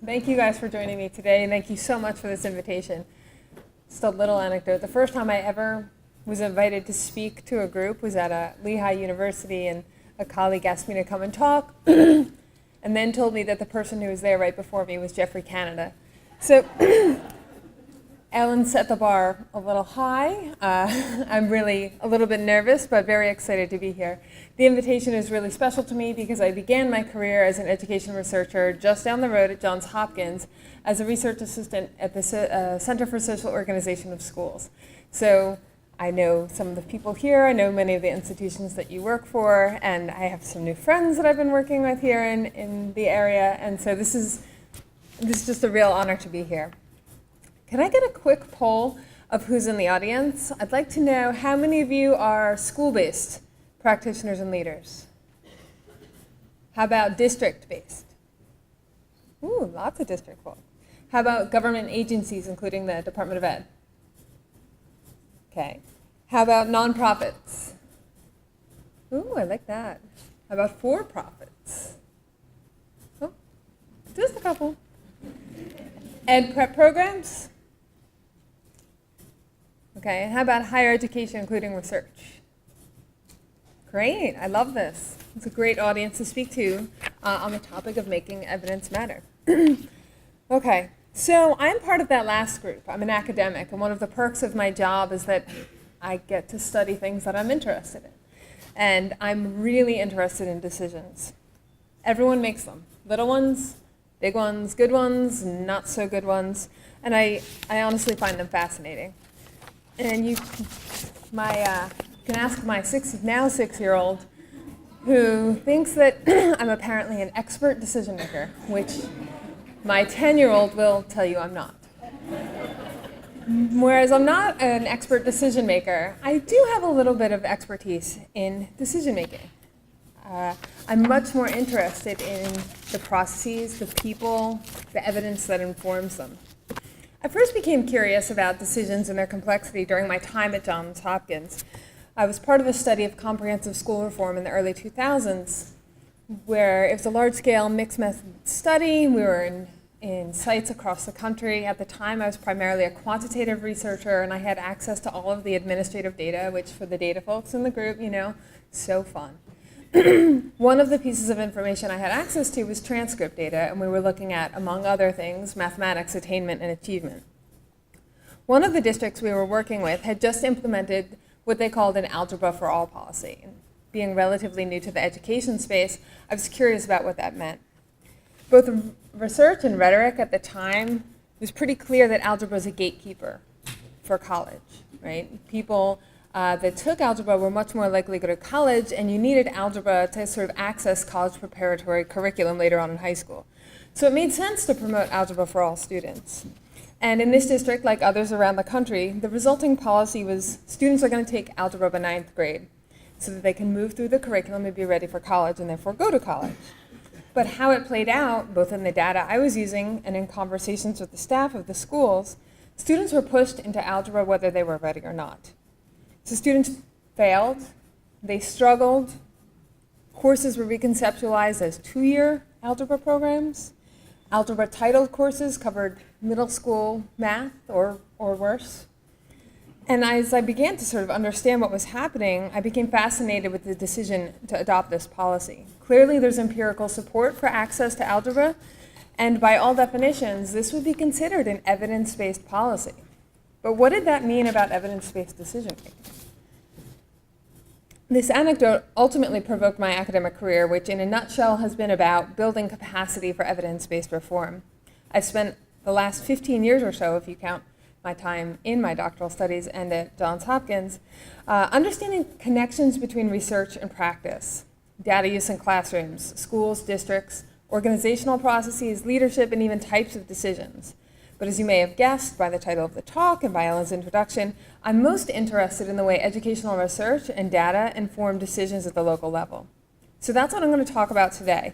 Thank you guys for joining me today, and thank you so much for this invitation. Just a little anecdote. The first time I ever was invited to speak to a group was at Lehigh University, and a colleague asked me to come and talk, and then told me that the person who was there right before me was Jeffrey Canada. So Ellen set the bar a little high. I'm really a little bit nervous, but very excited to be here. The invitation is really special to me because I began my career as an education researcher just down the road at Johns Hopkins as a research assistant at the Center for Social Organization of Schools. So I know some of the people here, I know many of the institutions that you work for, and I have some new friends that I've been working with here in the area, and so this is just a real honor to be here. Can I get a quick poll of who's in the audience? I'd like to know how many of you are school-based practitioners and leaders. How about district-based? Ooh, lots of district folk. How about government agencies, including the Department of Ed? Okay. How about nonprofits? Ooh, I like that. How about for-profits? Oh, just a couple. Ed prep programs? Okay, and how about higher education, including research? Great, I love this. It's a great audience to speak to on the topic of making evidence matter. Okay, so I'm part of that last group. I'm an academic, and one of the perks of my job is that I get to study things that I'm interested in. And I'm really interested in decisions. Everyone makes them. Little ones, big ones, good ones, not so good ones. And I honestly find them fascinating. And you can ask my now 6-year-old who thinks that I'm apparently an expert decision maker, which my 10-year-old will tell you I'm not. Whereas I'm not an expert decision maker, I do have a little bit of expertise in decision making. I'm much more interested in the processes, the people, the evidence that informs them. I first became curious about decisions and their complexity during my time at Johns Hopkins. I was part of a study of comprehensive school reform in the early 2000s, where it was a large-scale mixed method study. We were in sites across the country. At the time, I was primarily a quantitative researcher, and I had access to all of the administrative data, which for the data folks in the group, so fun. One of the pieces of information I had access to was transcript data, and we were looking at, among other things, mathematics attainment and achievement. One of the districts we were working with had just implemented what they called an Algebra for All policy. And being relatively new to the education space, I was curious about what that meant. Both research and rhetoric at the time, it was pretty clear that algebra is a gatekeeper for college, right? People that took algebra were much more likely to go to college, and you needed algebra to sort of access college preparatory curriculum later on in high school. So it made sense to promote algebra for all students. And in this district, like others around the country, the resulting policy was students are going to take algebra by 9th grade so that they can move through the curriculum and be ready for college and therefore go to college. But how it played out, both in the data I was using and in conversations with the staff of the schools, students were pushed into algebra whether they were ready or not. So students failed, they struggled, courses were reconceptualized as 2-year algebra programs. Algebra titled courses covered middle school math or worse. And as I began to sort of understand what was happening, I became fascinated with the decision to adopt this policy. Clearly there's empirical support for access to algebra, and by all definitions, this would be considered an evidence-based policy. But what did that mean about evidence-based decision-making? This anecdote ultimately provoked my academic career, which in a nutshell has been about building capacity for evidence-based reform. I've spent the last 15 years or so, if you count my time in my doctoral studies and at Johns Hopkins, understanding connections between research and practice, data use in classrooms, schools, districts, organizational processes, leadership, and even types of decisions. But as you may have guessed by the title of the talk and by Ellen's introduction, I'm most interested in the way educational research and data inform decisions at the local level. So that's what I'm going to talk about today.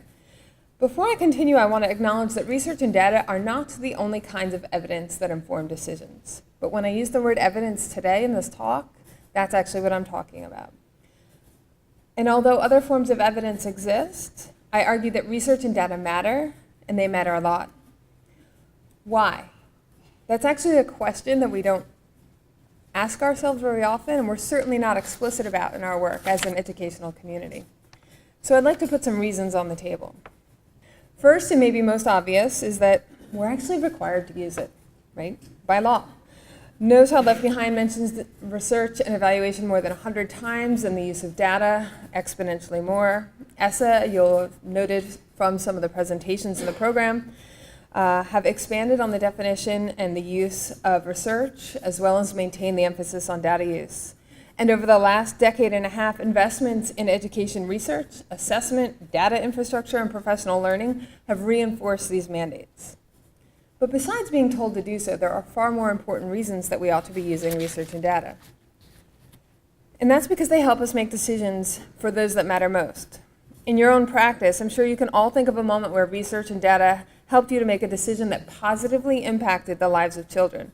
Before I continue, I want to acknowledge that research and data are not the only kinds of evidence that inform decisions. But when I use the word evidence today in this talk, that's actually what I'm talking about. And although other forms of evidence exist, I argue that research and data matter, and they matter a lot. Why? That's actually a question that we don't ask ourselves very often, and we're certainly not explicit about in our work as an educational community. So I'd like to put some reasons on the table. First, and maybe most obvious, is that we're actually required to use it, right? By law. No Child Left Behind mentions research and evaluation more than 100 times, and the use of data exponentially more. ESSA, you'll have noted from some of the presentations in the program, have expanded on the definition and the use of research, as well as maintain the emphasis on data use. And over the last decade and a half, investments in education research, assessment, data infrastructure, and professional learning have reinforced these mandates. But besides being told to do so, there are far more important reasons that we ought to be using research and data. And that's because they help us make decisions for those that matter most. In your own practice, I'm sure you can all think of a moment where research and data helped you to make a decision that positively impacted the lives of children.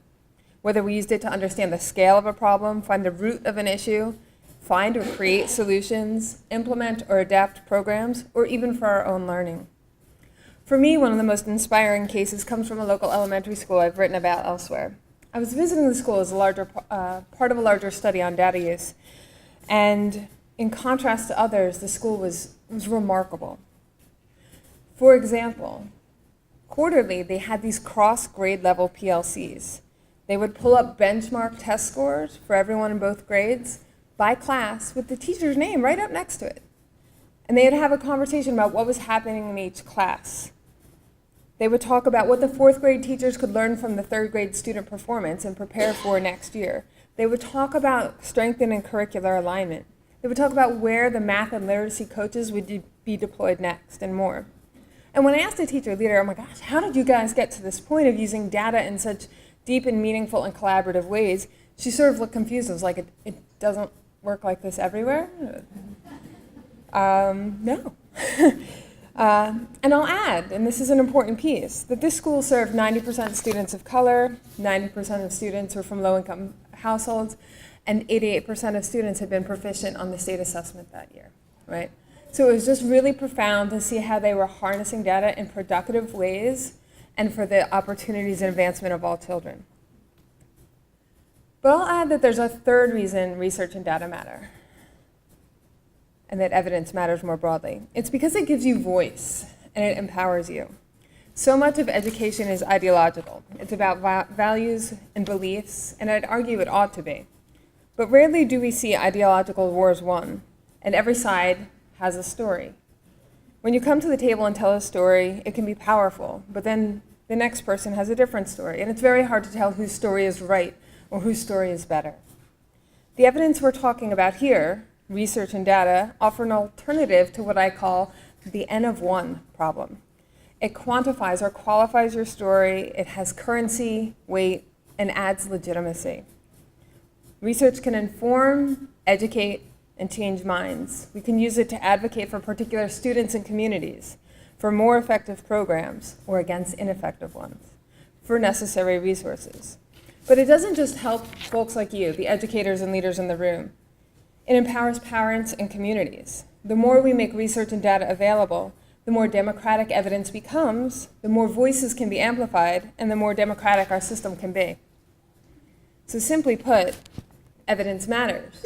Whether we used it to understand the scale of a problem, find the root of an issue, find or create solutions, implement or adapt programs, or even for our own learning. For me, one of the most inspiring cases comes from a local elementary school I've written about elsewhere. I was visiting the school as a part of a larger study on data use, and in contrast to others, the school was remarkable. For example, quarterly, they had these cross-grade level PLCs. They would pull up benchmark test scores for everyone in both grades by class with the teacher's name right up next to it. And they'd have a conversation about what was happening in each class. They would talk about what the fourth grade teachers could learn from the third grade student performance and prepare for next year. They would talk about strengthening curricular alignment. They would talk about where the math and literacy coaches would be deployed next and more. And when I asked the teacher leader, oh my gosh, how did you guys get to this point of using data in such deep and meaningful and collaborative ways, she sort of looked confused. It was like, it doesn't work like this everywhere? No. And I'll add, and this is an important piece, that this school served 90% students of color, 90% of students were from low-income households, and 88% of students had been proficient on the state assessment that year, right? So it was just really profound to see how they were harnessing data in productive ways and for the opportunities and advancement of all children. But I'll add that there's a third reason research and data matter, and that evidence matters more broadly. It's because it gives you voice and it empowers you. So much of education is ideological. It's about values and beliefs, and I'd argue it ought to be. But rarely do we see ideological wars won, and every side has a story. When you come to the table and tell a story, it can be powerful, but then the next person has a different story, and it's very hard to tell whose story is right or whose story is better. The evidence we're talking about here, research and data, offer an alternative to what I call the N of 1 problem. It quantifies or qualifies your story, it has currency, weight, and adds legitimacy. Research can inform, educate, and change minds. We can use it to advocate for particular students and communities, for more effective programs, or against ineffective ones, for necessary resources. But it doesn't just help folks like you, the educators and leaders in the room. It empowers parents and communities. The more we make research and data available, the more democratic evidence becomes, the more voices can be amplified, and the more democratic our system can be. So simply put, evidence matters.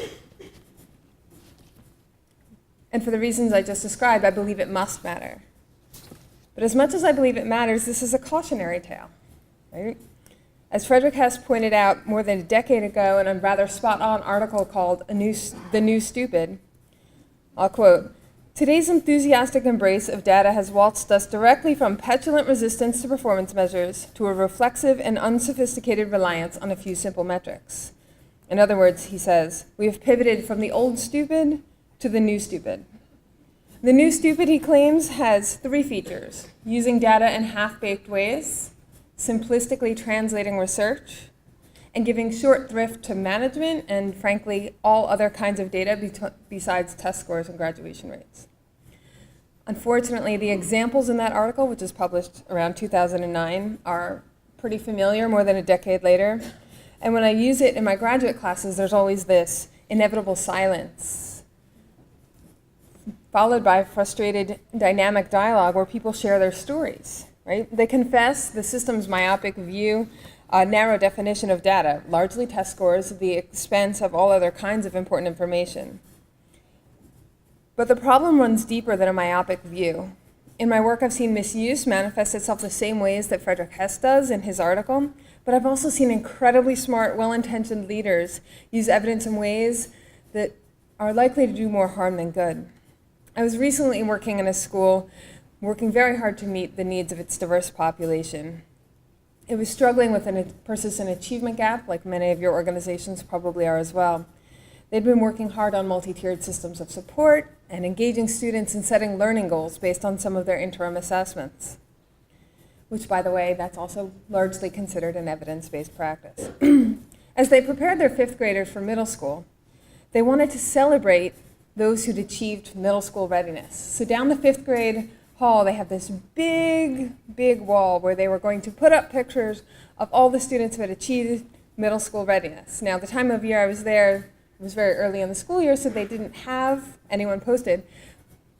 And for the reasons I just described, I believe it must matter. But as much as I believe it matters, this is a cautionary tale, right? As Frederick Hess pointed out more than a decade ago in a rather spot-on article called The New Stupid, I'll quote, "Today's enthusiastic embrace of data has waltzed us directly from petulant resistance to performance measures to a reflexive and unsophisticated reliance on a few simple metrics. In other words," he says, "we have pivoted from the old stupid to the new stupid." The new stupid, he claims, has 3 features: using data in half-baked ways, simplistically translating research, and giving short thrift to management and, frankly, all other kinds of data besides test scores and graduation rates. Unfortunately, the examples in that article, which was published around 2009, are pretty familiar more than a decade later. And when I use it in my graduate classes, there's always this inevitable silence, followed by frustrated dynamic dialogue where people share their stories, right? They confess the system's myopic view, a narrow definition of data, largely test scores at the expense of all other kinds of important information. But the problem runs deeper than a myopic view. In my work, I've seen misuse manifest itself the same ways that Friedrich Hess does in his article, but I've also seen incredibly smart, well-intentioned leaders use evidence in ways that are likely to do more harm than good. I was recently working in a school, working very hard to meet the needs of its diverse population. It was struggling with a persistent achievement gap, like many of your organizations probably are as well. They'd been working hard on multi-tiered systems of support and engaging students in setting learning goals based on some of their interim assessments, which, by the way, that's also largely considered an evidence-based practice. As they prepared their fifth graders for middle school, they wanted to celebrate those who'd achieved middle school readiness. So down the fifth grade hall, they have this big, big wall where they were going to put up pictures of all the students who had achieved middle school readiness. Now, the time of year I was there, it was very early in the school year, so they didn't have anyone posted.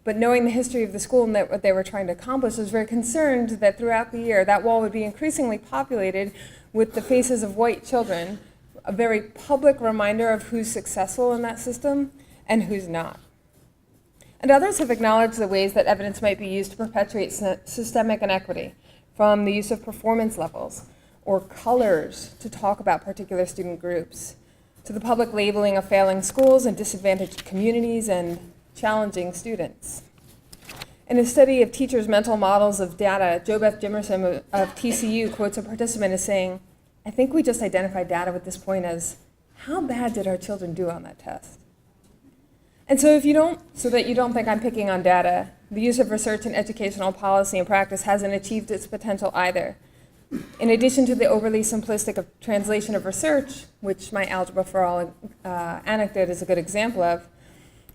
But knowing the history of the school and what they were trying to accomplish, I was very concerned that throughout the year, that wall would be increasingly populated with the faces of white children, a very public reminder of who's successful in that system and who's not. And others have acknowledged the ways that evidence might be used to perpetuate systemic inequity, from the use of performance levels or colors to talk about particular student groups, to the public labeling of failing schools and disadvantaged communities and challenging students. In a study of teachers' mental models of data, Jo Beth Jimerson of TCU quotes a participant as saying, "I think we just identified data at this point as, how bad did our children do on that test?" And so that you don't think I'm picking on data, the use of research in educational policy and practice hasn't achieved its potential either. In addition to the overly simplistic translation of research, which my Algebra for All anecdote is a good example of,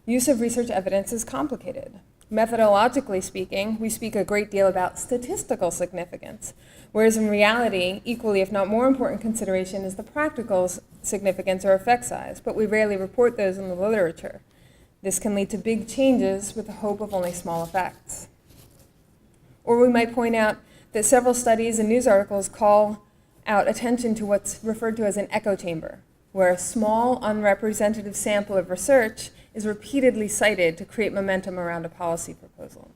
use of research evidence is complicated. Methodologically speaking, we speak a great deal about statistical significance, whereas in reality, equally if not more important consideration is the practical significance or effect size, but we rarely report those in the literature. This can lead to big changes with the hope of only small effects. Or we might point out that several studies and news articles call out attention to what's referred to as an echo chamber, where a small, unrepresentative sample of research is repeatedly cited to create momentum around a policy proposal.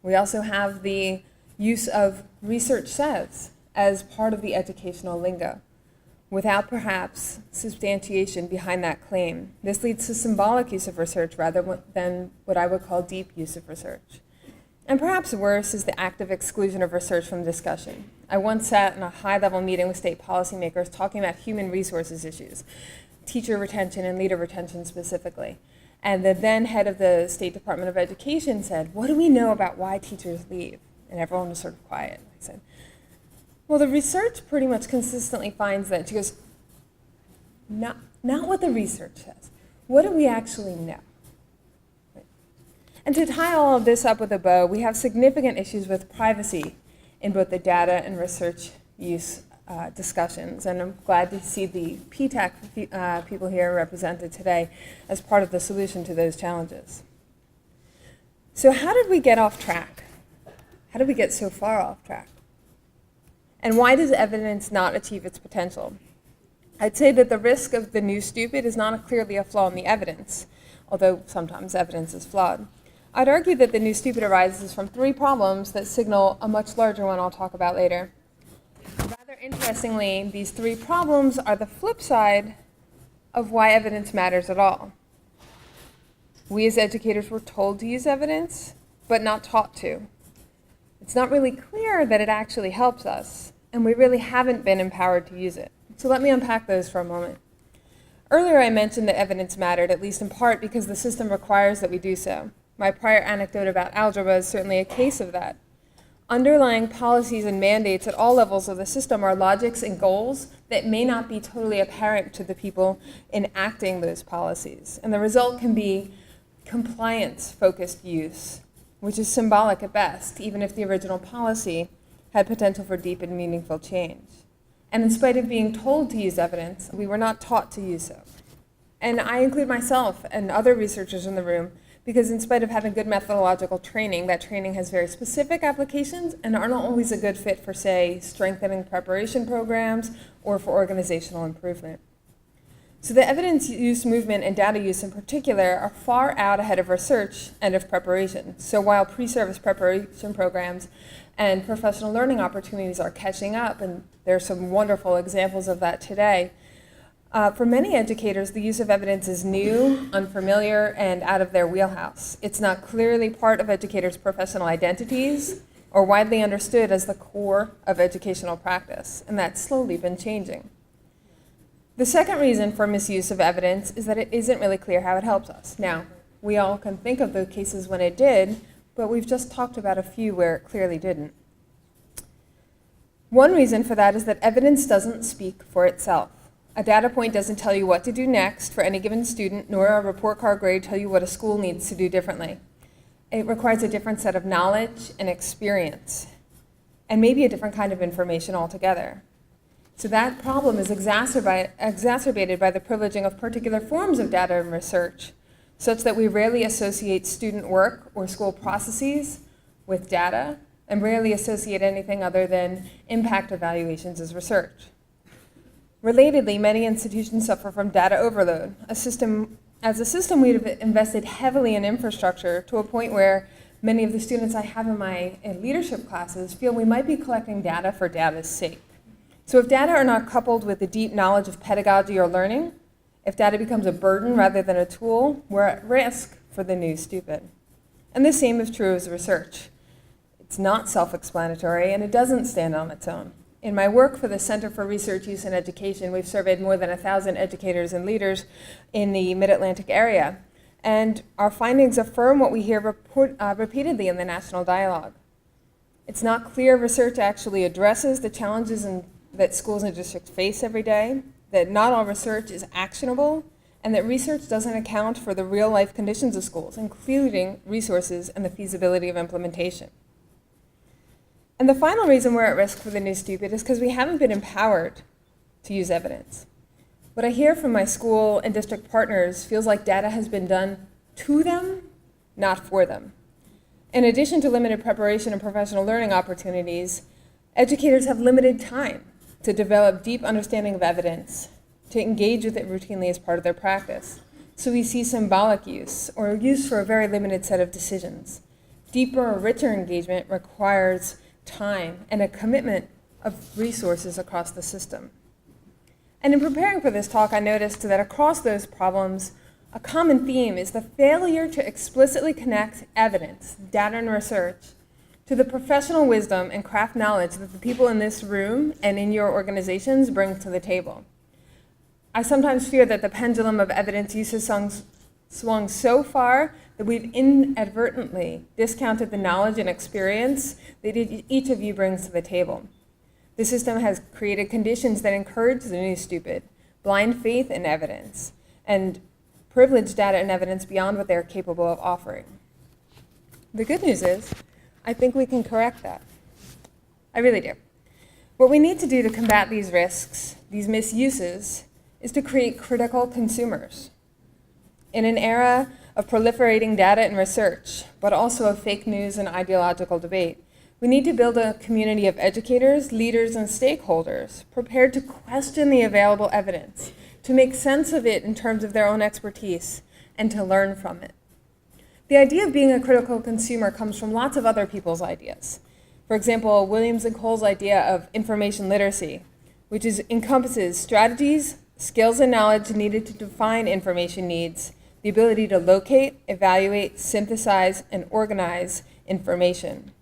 We also have the use of research says as part of the educational lingo, without perhaps substantiation behind that claim. This leads to symbolic use of research rather than what I would call deep use of research. And perhaps worse is the active exclusion of research from discussion. I once sat in a high-level meeting with state policymakers talking about human resources issues, teacher retention and leader retention specifically. And the then head of the State Department of Education said, "What do we know about why teachers leave?" And everyone was sort of quiet. I said, "Well, the research pretty much consistently finds that." She goes, not what the research says. What do we actually know? And to tie all of this up with a bow, we have significant issues with privacy in both the data and research use discussions. And I'm glad to see the PTAC people here represented today as part of the solution to those challenges. So how did we get off track? How did we get so far off track? And why does evidence not achieve its potential? I'd say that the risk of the new stupid is not clearly a flaw in the evidence, although sometimes evidence is flawed. I'd argue that the new stupid arises from three problems that signal a much larger one I'll talk about later. Rather interestingly, these three problems are the flip side of why evidence matters at all. We as educators were told to use evidence, but not taught to. It's not really clear that it actually helps us, and we really haven't been empowered to use it. So let me unpack those for a moment. Earlier I mentioned that evidence mattered, at least in part because the system requires that we do so. My prior anecdote about algebra is certainly a case of that. Underlying policies and mandates at all levels of the system are logics and goals that may not be totally apparent to the people enacting those policies. And the result can be compliance-focused use, which is symbolic at best, even if the original policy had potential for deep and meaningful change. And in spite of being told to use evidence, we were not taught to use so. And I include myself and other researchers in the room because in spite of having good methodological training, that training has very specific applications and aren't always a good fit for, say, strengthening preparation programs or for organizational improvement. So the evidence use movement and data use in particular are far out ahead of research and of preparation. So while pre-service preparation programs and professional learning opportunities are catching up, and there are some wonderful examples of that today, for many educators, the use of evidence is new, unfamiliar, and out of their wheelhouse. It's not clearly part of educators' professional identities or widely understood as the core of educational practice, and that's slowly been changing. The second reason for misuse of evidence is that it isn't really clear how it helps us. Now, we all can think of the cases when it did, but we've just talked about a few where it clearly didn't. One reason for that is that evidence doesn't speak for itself. A data point doesn't tell you what to do next for any given student, nor a report card grade tell you what a school needs to do differently. It requires a different set of knowledge and experience, and maybe a different kind of information altogether. So that problem is exacerbated by the privileging of particular forms of data and research, such that we rarely associate student work or school processes with data, and rarely associate anything other than impact evaluations as research. Relatedly, many institutions suffer from data overload. As a system, we've invested heavily in infrastructure to a point where many of the students I have in my leadership classes feel we might be collecting data for data's sake. So if data are not coupled with a deep knowledge of pedagogy or learning, if data becomes a burden rather than a tool, we're at risk for the new stupid. And the same is true as research. It's not self-explanatory, and it doesn't stand on its own. In my work for the Center for Research Use in Education, we've surveyed more than 1,000 educators and leaders in the Mid-Atlantic area, and our findings affirm what we hear repeatedly in the national dialogue. It's not clear research actually addresses the challenges that schools and districts face every day, that not all research is actionable, and that research doesn't account for the real-life conditions of schools, including resources and the feasibility of implementation. And the final reason we're at risk for the new stupid is because we haven't been empowered to use evidence. What I hear from my school and district partners feels like data has been done to them, not for them. In addition to limited preparation and professional learning opportunities, educators have limited time to develop deep understanding of evidence, to engage with it routinely as part of their practice. So we see symbolic use, or use for a very limited set of decisions. Deeper or richer engagement requires time and a commitment of resources across the system. And in preparing for this talk, I noticed that across those problems, a common theme is the failure to explicitly connect evidence, data and research, to the professional wisdom and craft knowledge that the people in this room and in your organizations bring to the table. I sometimes fear that the pendulum of evidence use has swung so far that we've inadvertently discounted the knowledge and experience that each of you brings to the table. The system has created conditions that encourage the new stupid, blind faith in evidence, and privilege data and evidence beyond what they're capable of offering. The good news is, I think we can correct that. I really do. What we need to do to combat these risks, these misuses, is to create critical consumers. In an era of proliferating data and research, but also of fake news and ideological debate, we need to build a community of educators, leaders, and stakeholders prepared to question the available evidence, to make sense of it in terms of their own expertise, and to learn from it. The idea of being a critical consumer comes from lots of other people's ideas. For example, Williams and Cole's idea of information literacy, which encompasses strategies, skills, and knowledge needed to define information needs, the ability to locate, evaluate, synthesize, and organize information.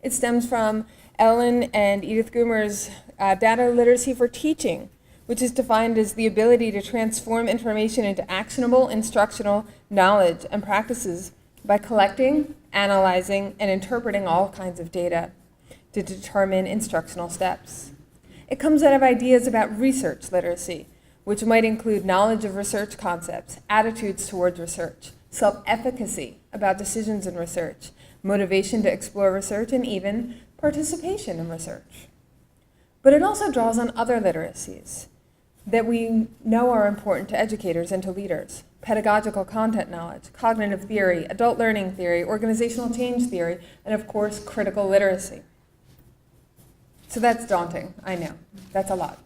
It stems from Ellen and Edith Goomer's data literacy for teaching, which is defined as the ability to transform information into actionable instructional knowledge and practices by collecting, analyzing, and interpreting all kinds of data to determine instructional steps. It comes out of ideas about research literacy, which might include knowledge of research concepts, attitudes towards research, self-efficacy about decisions in research, motivation to explore research, and even participation in research. But it also draws on other literacies that we know are important to educators and to leaders. pedagogical content knowledge, cognitive theory, adult learning theory, organizational change theory, and of course, critical literacy. So that's daunting, I know. That's a lot.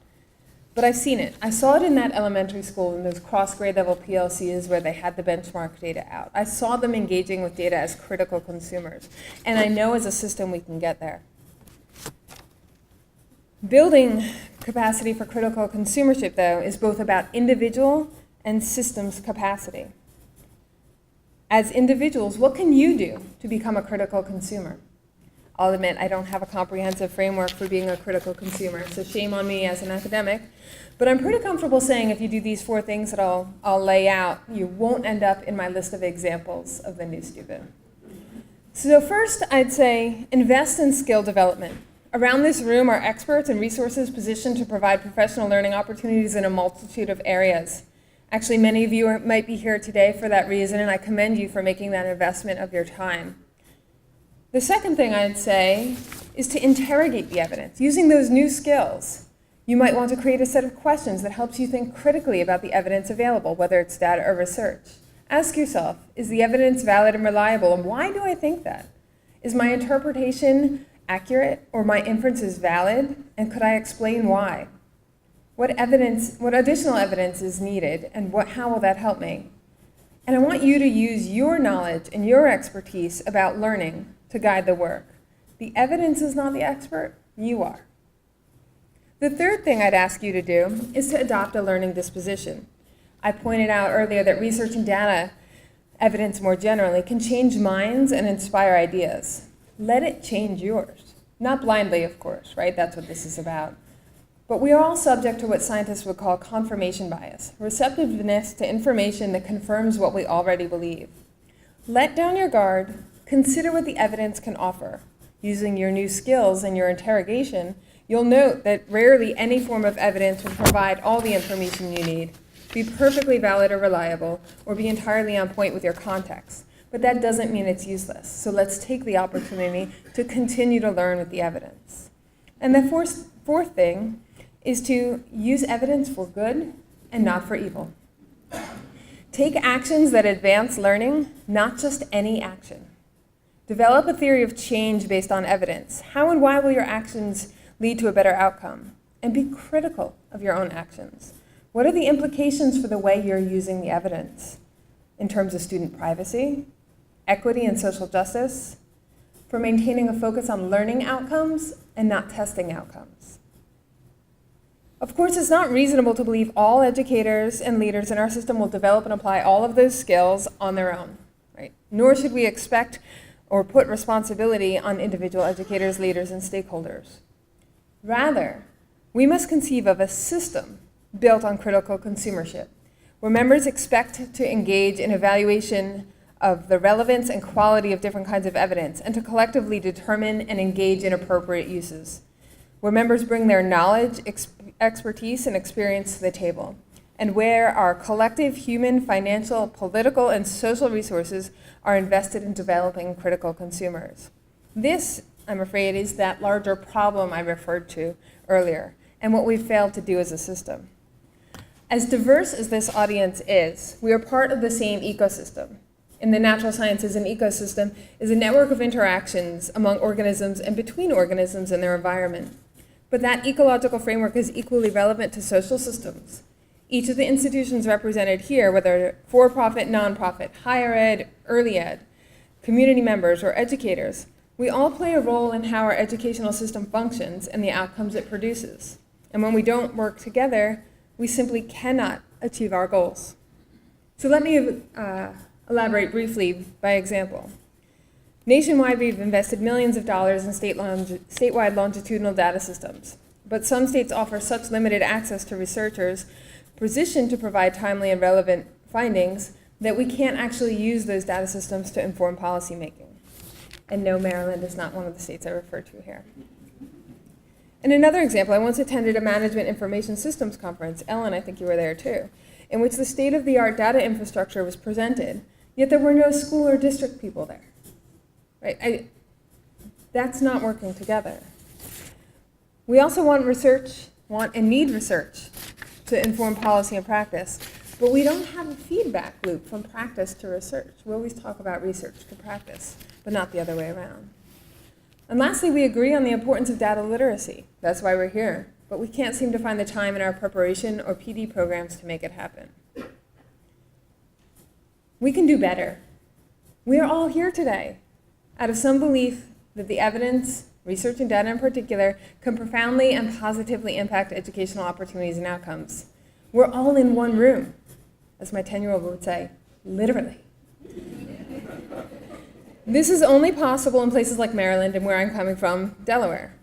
But I've seen it. I saw it in that elementary school in those cross-grade level PLCs where they had the benchmark data out. I saw them engaging with data as critical consumers. And I know as a system we can get there. Building capacity for critical consumership, though, is both about individual and systems capacity. As individuals, what can you do to become a critical consumer? I'll admit I don't have a comprehensive framework for being a critical consumer, so shame on me as an academic. But I'm pretty comfortable saying if you do these 4 things that I'll lay out, you won't end up in my list of examples of the new stupid. So first, I'd say invest in skill development. Around this room are experts and resources positioned to provide professional learning opportunities in a multitude of areas. Actually, many of you might be here today for that reason, and I commend you for making that investment of your time. The second thing I'd say is to interrogate the evidence. Using those new skills, you might want to create a set of questions that helps you think critically about the evidence available, whether it's data or research. Ask yourself, is the evidence valid and reliable, and why do I think that? Is my interpretation accurate, or my inference is valid, and could I explain why? What additional evidence is needed, and how will that help me? And I want you to use your knowledge and your expertise about learning to guide the work. The evidence is not the expert, you are. The third thing I'd ask you to do is to adopt a learning disposition. I pointed out earlier that research and data evidence more generally can change minds and inspire ideas. Let it change yours. Not blindly, of course, right? That's what this is about. But we are all subject to what scientists would call confirmation bias, receptiveness to information that confirms what we already believe. Let down your guard. Consider what the evidence can offer. Using your new skills and your interrogation, you'll note that rarely any form of evidence will provide all the information you need, be perfectly valid or reliable, or be entirely on point with your context. But that doesn't mean it's useless. So let's take the opportunity to continue to learn with the evidence. And the fourth thing is to use evidence for good and not for evil. Take actions that advance learning, not just any action. Develop a theory of change based on evidence. How and why will your actions lead to a better outcome? And be critical of your own actions. What are the implications for the way you're using the evidence in terms of student privacy, equity and social justice, for maintaining a focus on learning outcomes and not testing outcomes? Of course, it's not reasonable to believe all educators and leaders in our system will develop and apply all of those skills on their own, right? Nor should we expect or put responsibility on individual educators, leaders, and stakeholders. Rather, we must conceive of a system built on critical consumership, where members expect to engage in evaluation of the relevance and quality of different kinds of evidence, and to collectively determine and engage in appropriate uses, where members bring their knowledge, expertise, and experience to the table, and where our collective human, financial, political, and social resources are invested in developing critical consumers. This, I'm afraid, is that larger problem I referred to earlier, and what we've failed to do as a system. As diverse as this audience is, we are part of the same ecosystem. In the natural sciences, an ecosystem is a network of interactions among organisms and between organisms and their environment. But that ecological framework is equally relevant to social systems. Each of the institutions represented here, whether for-profit, nonprofit, higher ed, early ed, community members, or educators, we all play a role in how our educational system functions and the outcomes it produces. And when we don't work together, we simply cannot achieve our goals. So let me elaborate briefly by example. Nationwide, we've invested millions of dollars in statewide longitudinal data systems, but some states offer such limited access to researchers positioned to provide timely and relevant findings that we can't actually use those data systems to inform policymaking. And no, Maryland is not one of the states I refer to here. In another example, I once attended a management information systems conference, Ellen, I think you were there too, in which the state-of-the-art data infrastructure was presented, yet there were no school or district people there. Right? That's not working together. We also want and need research to inform policy and practice, But we don't have a feedback loop from practice to research. We always talk about research to practice, but not the other way around. And lastly, we agree on the importance of data literacy. That's why we're here. But we can't seem to find the time in our preparation or PD programs to make it happen. We can do better. We are all here today out of some belief that the evidence, research and data in particular, can profoundly and positively impact educational opportunities and outcomes. We're all in one room, as my 10-year-old would say, literally. This is only possible in places like Maryland and where I'm coming from, Delaware,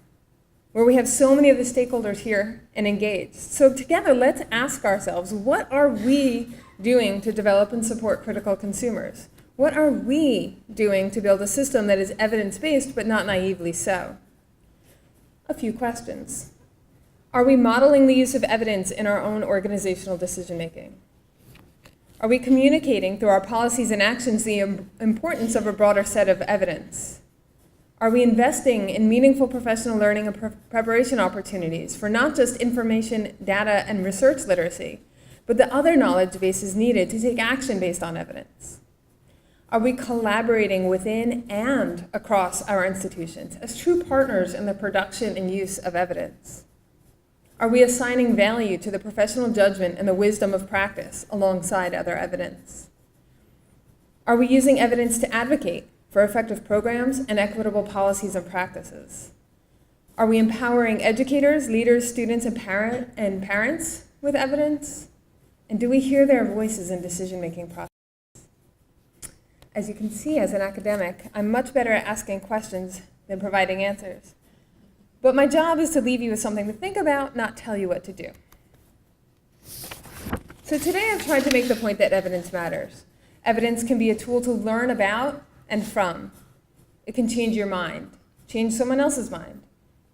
where we have so many of the stakeholders here and engaged. So together, let's ask ourselves, what are we doing to develop and support critical consumers? What are we doing to build a system that is evidence-based but not naively so? A few questions. Are we modeling the use of evidence in our own organizational decision-making? Are we communicating through our policies and actions the importance of a broader set of evidence? Are we investing in meaningful professional learning and preparation opportunities for not just information, data, and research literacy, but the other knowledge bases needed to take action based on evidence? Are we collaborating within and across our institutions as true partners in the production and use of evidence? Are we assigning value to the professional judgment and the wisdom of practice alongside other evidence? Are we using evidence to advocate for effective programs and equitable policies and practices? Are we empowering educators, leaders, students, and parents with evidence? And do we hear their voices in decision-making process? As you can see, as an academic, I'm much better at asking questions than providing answers. But my job is to leave you with something to think about, not tell you what to do. So today I've tried to make the point that evidence matters. Evidence can be a tool to learn about and from. It can change your mind, change someone else's mind,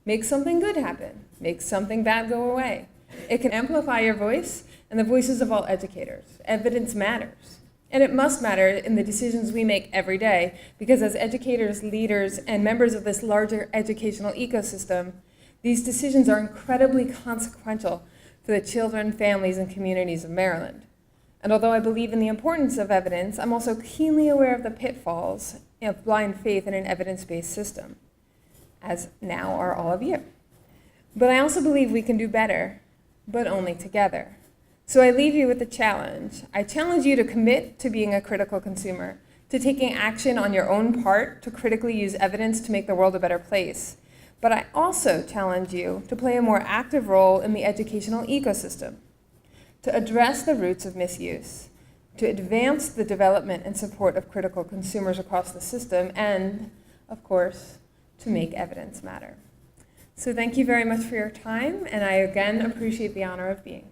make something good happen, make something bad go away. It can amplify your voice and the voices of all educators. Evidence matters. And it must matter in the decisions we make every day, because as educators, leaders, and members of this larger educational ecosystem, these decisions are incredibly consequential for the children, families, and communities of Maryland. And although I believe in the importance of evidence, I'm also keenly aware of the pitfalls of blind faith in an evidence-based system, as now are all of you. But I also believe we can do better, but only together. So I leave you with a challenge. I challenge you to commit to being a critical consumer, to taking action on your own part to critically use evidence to make the world a better place. But I also challenge you to play a more active role in the educational ecosystem, to address the roots of misuse, to advance the development and support of critical consumers across the system, and, of course, to make evidence matter. So thank you very much for your time, and I again appreciate the honor of being here.